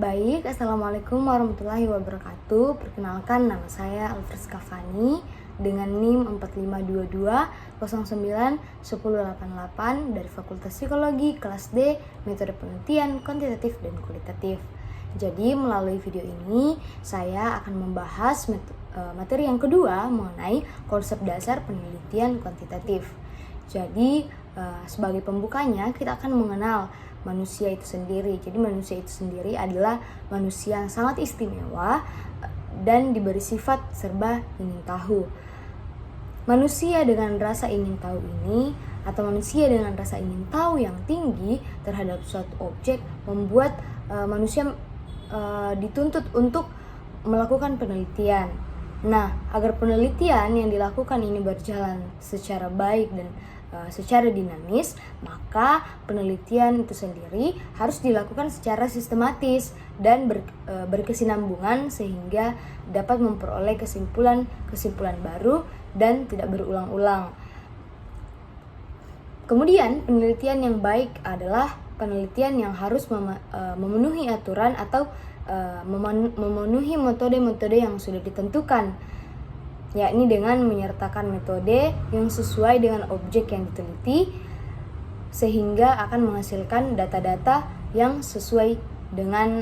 Baik, Assalamualaikum warahmatullahi wabarakatuh. Perkenalkan, nama saya Alfriska Fani dengan NIM 4522091088 dari Fakultas Psikologi kelas D, metode penelitian kuantitatif dan kualitatif. Jadi melalui video ini saya akan membahas materi yang kedua mengenai konsep dasar penelitian kuantitatif. Jadi sebagai pembukanya kita akan mengenal manusia itu sendiri. Jadi manusia itu sendiri adalah manusia yang sangat istimewa dan diberi sifat serba ingin tahu. Manusia dengan rasa ingin tahu ini, atau manusia dengan rasa ingin tahu yang tinggi terhadap suatu objek, membuat manusia dituntut untuk melakukan penelitian. Nah, agar penelitian yang dilakukan ini berjalan secara baik dan secara dinamis, maka penelitian itu sendiri harus dilakukan secara sistematis dan berkesinambungan sehingga dapat memperoleh kesimpulan baru dan tidak berulang-ulang. Kemudian penelitian yang baik adalah penelitian yang harus memenuhi aturan atau memenuhi metode-metode yang sudah ditentukan, yakni dengan menyertakan metode yang sesuai dengan objek yang diteliti sehingga akan menghasilkan data-data yang sesuai dengan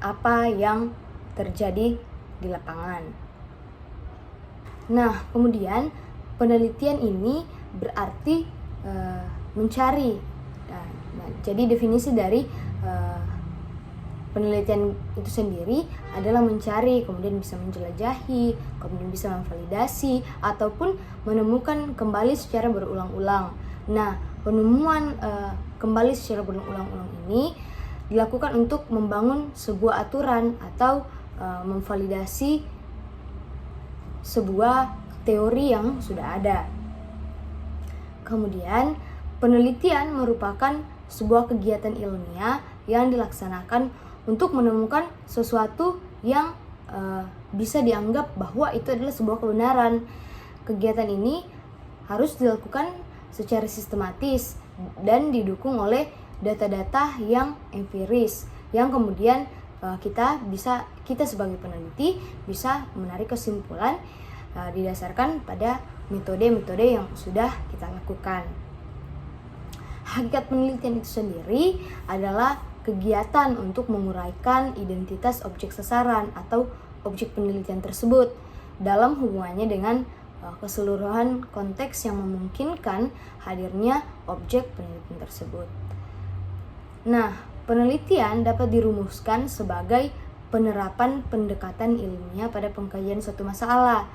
apa yang terjadi di lapangan. Nah, kemudian penelitian ini berarti mencari. Jadi definisi dari penelitian itu sendiri adalah mencari, kemudian bisa menjelajahi, kemudian bisa memvalidasi, ataupun menemukan kembali secara berulang-ulang. Nah, penemuan kembali secara berulang-ulang ini dilakukan untuk membangun sebuah aturan atau memvalidasi sebuah teori yang sudah ada. Kemudian, penelitian merupakan sebuah kegiatan ilmiah yang dilaksanakan untuk menemukan sesuatu yang bisa dianggap bahwa itu adalah sebuah kebenaran. Kegiatan ini harus dilakukan secara sistematis dan didukung oleh data-data yang empiris, yang kemudian kita sebagai peneliti bisa menarik kesimpulan didasarkan pada metode-metode yang sudah kita lakukan. Hakikat penelitian itu sendiri adalah kegiatan untuk menguraikan identitas objek sasaran atau objek penelitian tersebut dalam hubungannya dengan keseluruhan konteks yang memungkinkan hadirnya objek penelitian tersebut. Nah, penelitian dapat dirumuskan sebagai penerapan pendekatan ilmiah pada pengkajian suatu masalah.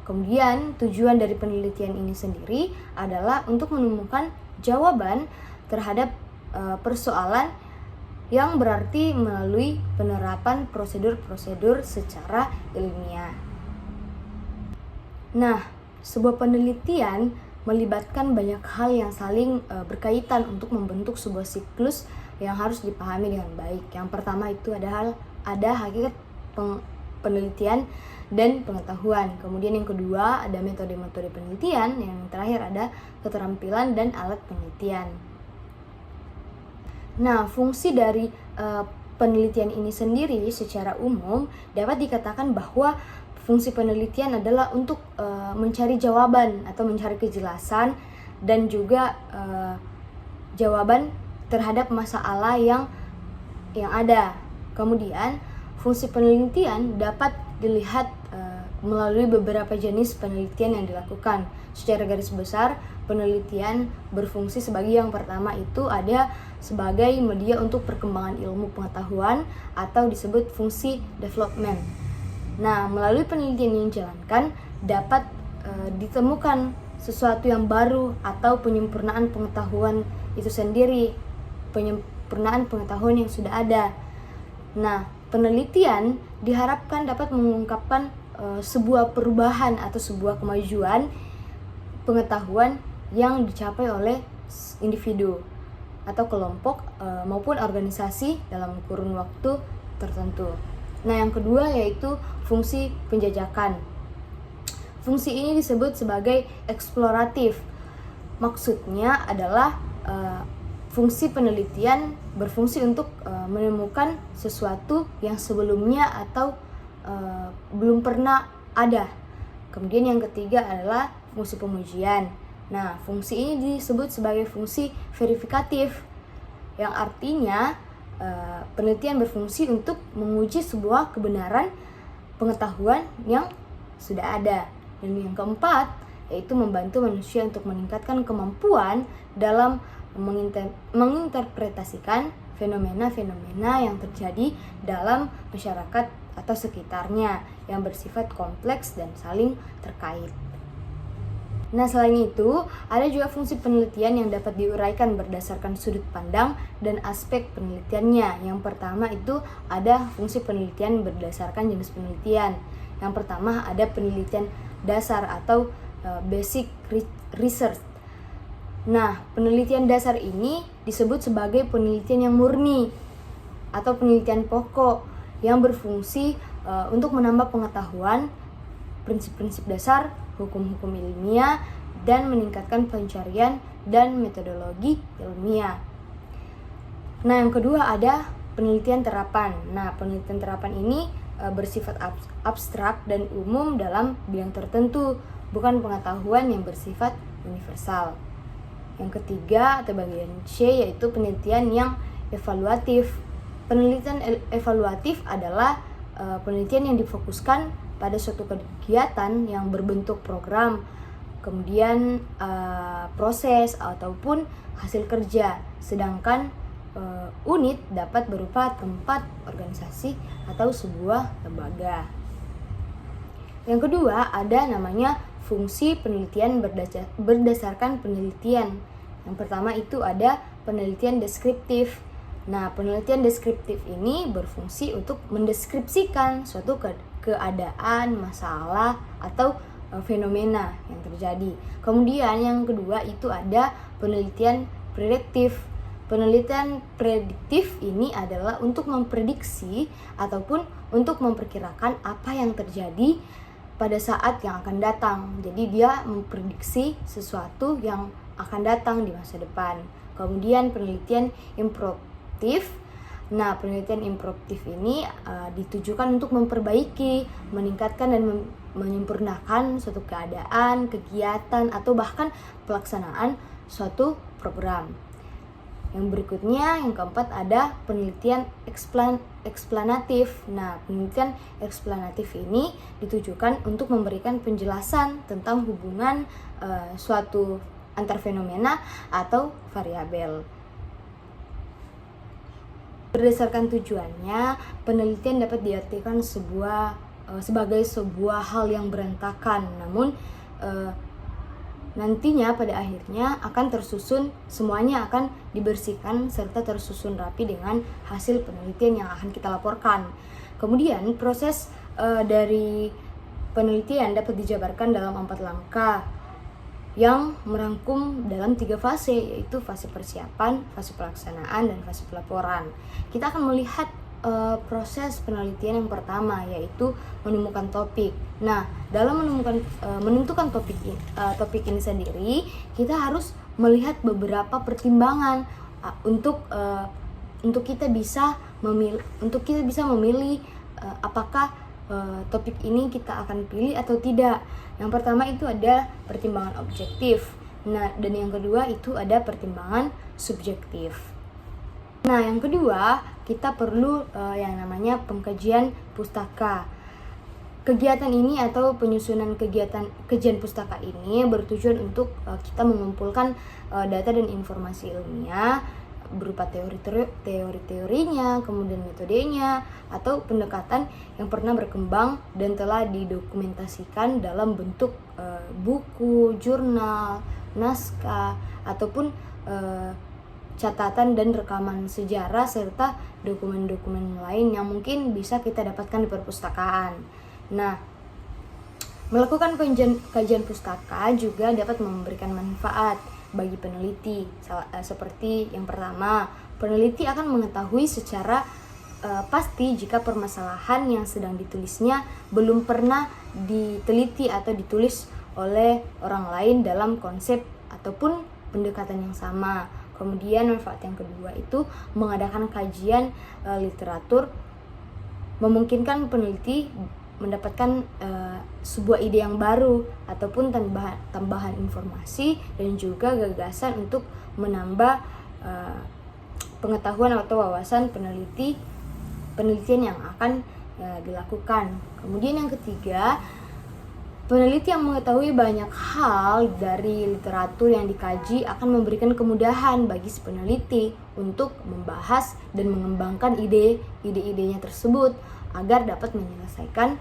Kemudian, tujuan dari penelitian ini sendiri adalah untuk menemukan jawaban terhadap persoalan yang berarti melalui penerapan prosedur-prosedur secara ilmiah. Nah, sebuah penelitian melibatkan banyak hal yang saling berkaitan untuk membentuk sebuah siklus yang harus dipahami dengan baik. Yang pertama itu ada hakikat penelitian dan pengetahuan. Kemudian yang kedua ada metode-metode penelitian. Yang terakhir ada keterampilan dan alat penelitian. Nah, fungsi dari penelitian ini sendiri secara umum dapat dikatakan bahwa fungsi penelitian adalah untuk mencari jawaban atau mencari kejelasan dan juga jawaban terhadap masalah yang ada. Kemudian, fungsi penelitian dapat dilihat melalui beberapa jenis penelitian yang dilakukan. Secara garis besar, penelitian berfungsi sebagai yang pertama itu ada sebagai media untuk perkembangan ilmu pengetahuan atau disebut fungsi development. Nah, melalui penelitian yang dijalankan dapat ditemukan sesuatu yang baru atau penyempurnaan pengetahuan itu sendiri, penyempurnaan pengetahuan yang sudah ada. Nah, penelitian diharapkan dapat mengungkapkan sebuah perubahan atau sebuah kemajuan pengetahuan yang dicapai oleh individu atau kelompok maupun organisasi dalam kurun waktu tertentu. Nah, yang kedua yaitu fungsi penjajakan. Fungsi ini disebut sebagai eksploratif. Maksudnya adalah fungsi penelitian berfungsi untuk menemukan sesuatu yang sebelumnya atau belum pernah ada. Kemudian yang ketiga adalah fungsi pengujian. Nah, fungsi ini disebut sebagai fungsi verifikatif, yang artinya penelitian berfungsi untuk menguji sebuah kebenaran pengetahuan yang sudah ada. Dan yang keempat yaitu membantu manusia untuk meningkatkan kemampuan dalam menginterpretasikan fenomena-fenomena yang terjadi dalam masyarakat atau sekitarnya yang bersifat kompleks dan saling terkait. Nah, selain itu, ada juga fungsi penelitian yang dapat diuraikan berdasarkan sudut pandang dan aspek penelitiannya. Yang pertama itu ada fungsi penelitian berdasarkan jenis penelitian. Yang pertama ada penelitian dasar atau basic research. Nah, penelitian dasar ini disebut sebagai penelitian yang murni atau penelitian pokok yang berfungsi untuk menambah pengetahuan, prinsip-prinsip dasar, hukum-hukum ilmiah, dan meningkatkan pencarian dan metodologi ilmiah. Nah, yang kedua ada penelitian terapan. Nah, penelitian terapan ini bersifat abstrak dan umum dalam bidang tertentu, bukan pengetahuan yang bersifat universal. Yang ketiga atau bagian C yaitu penelitian yang evaluatif. Penelitian evaluatif adalah penelitian yang difokuskan pada suatu kegiatan yang berbentuk program, kemudian proses ataupun hasil kerja. Sedangkan unit dapat berupa tempat, organisasi, atau sebuah lembaga. Yang kedua ada namanya fungsi penelitian berdasarkan penelitian. Yang pertama itu ada penelitian deskriptif. Nah, penelitian deskriptif ini berfungsi untuk mendeskripsikan suatu keadaan, masalah, atau fenomena yang terjadi. Kemudian yang kedua itu ada penelitian prediktif. Penelitian prediktif ini adalah untuk memprediksi ataupun untuk memperkirakan apa yang terjadi pada saat yang akan datang. Jadi dia memprediksi sesuatu yang akan datang di masa depan. Kemudian penelitian impromptif. Nah, penelitian impromptif ini ditujukan untuk memperbaiki, meningkatkan dan menyempurnakan suatu keadaan, kegiatan, atau bahkan pelaksanaan suatu program. Yang berikutnya, yang keempat ada penelitian eksplanatif. Nah, penelitian eksplanatif ini ditujukan untuk memberikan penjelasan tentang hubungan suatu antar fenomena atau variabel. Berdasarkan tujuannya, penelitian dapat diartikan sebagai sebuah hal yang berantakan, namun nantinya pada akhirnya akan tersusun, semuanya akan dibersihkan serta tersusun rapi dengan hasil penelitian yang akan kita laporkan. Kemudian proses dari penelitian dapat dijabarkan dalam 4 langkah yang merangkum dalam 3 fase, yaitu fase persiapan, fase pelaksanaan, dan fase pelaporan. Kita akan melihat proses penelitian yang pertama, yaitu menemukan topik. Nah, dalam menentukan topik ini sendiri, kita harus melihat beberapa pertimbangan untuk kita bisa memilih apakah topik ini kita akan pilih atau tidak. Yang pertama itu ada pertimbangan objektif. Nah, dan yang kedua itu ada pertimbangan subjektif. Nah, yang kedua, kita perlu yang namanya pengkajian pustaka. Kegiatan ini atau penyusunan kajian pustaka ini bertujuan untuk kita mengumpulkan data dan informasi ilmiah berupa teori-teorinya, kemudian metodenya, atau pendekatan yang pernah berkembang dan telah didokumentasikan dalam bentuk buku, jurnal, naskah, ataupun catatan dan rekaman sejarah serta dokumen-dokumen lain yang mungkin bisa kita dapatkan di perpustakaan. Nah, melakukan kajian pustaka juga dapat memberikan manfaat bagi peneliti. Seperti yang pertama, peneliti akan mengetahui secara pasti jika permasalahan yang sedang ditulisnya belum pernah diteliti atau ditulis oleh orang lain dalam konsep ataupun pendekatan yang sama. Kemudian manfaat yang kedua itu mengadakan kajian literatur, memungkinkan peneliti mendapatkan sebuah ide yang baru ataupun tambahan informasi dan juga gagasan untuk menambah pengetahuan atau wawasan penelitian yang akan dilakukan. Kemudian yang ketiga, peneliti yang mengetahui banyak hal dari literatur yang dikaji akan memberikan kemudahan bagi si peneliti untuk membahas dan mengembangkan ide-idenya tersebut agar dapat menyelesaikan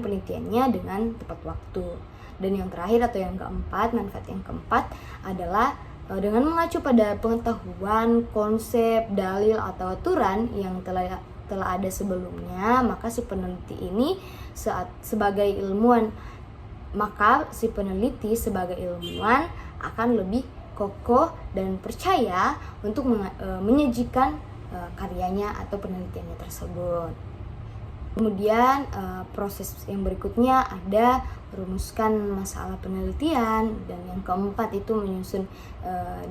penelitiannya dengan tepat waktu. Dan yang terakhir atau yang keempat, manfaat yang keempat adalah dengan mengacu pada pengetahuan, konsep, dalil atau aturan yang telah ada sebelumnya, maka si peneliti sebagai ilmuwan akan lebih kokoh dan percaya untuk menyajikan karyanya atau penelitiannya tersebut. Kemudian proses yang berikutnya ada merumuskan masalah penelitian, dan yang keempat itu menyusun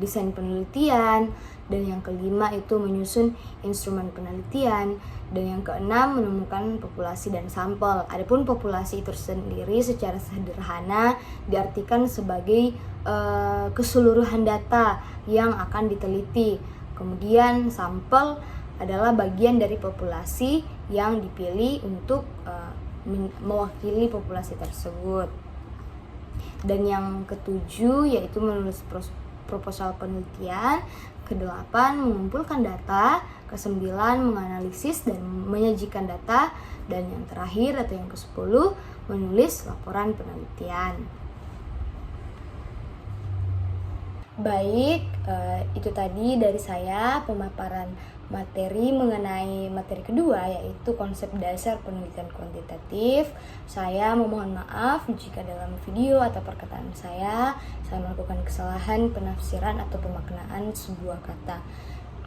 desain penelitian, dan yang kelima itu menyusun instrumen penelitian, dan yang keenam menemukan populasi dan sampel. Adapun populasi itu sendiri secara sederhana diartikan sebagai keseluruhan data yang akan diteliti. Kemudian sampel adalah bagian dari populasi yang dipilih untuk mewakili populasi tersebut. Dan yang ketujuh yaitu menulis proposal penelitian. Kedelapan, mengumpulkan data. Kesembilan, menganalisis dan menyajikan data. Dan yang terakhir atau yang ke-10, menulis laporan penelitian. Baik, itu tadi dari saya pemaparan materi mengenai materi kedua, yaitu konsep dasar penelitian kuantitatif. Saya memohon maaf jika dalam video atau perkataan saya melakukan kesalahan penafsiran atau pemaknaan sebuah kata.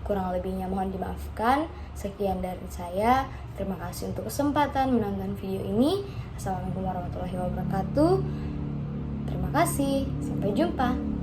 Kurang lebihnya mohon dimaafkan. Sekian dari saya. Terima kasih untuk kesempatan menonton video ini. Assalamualaikum warahmatullahi wabarakatuh. Terima kasih. Sampai jumpa.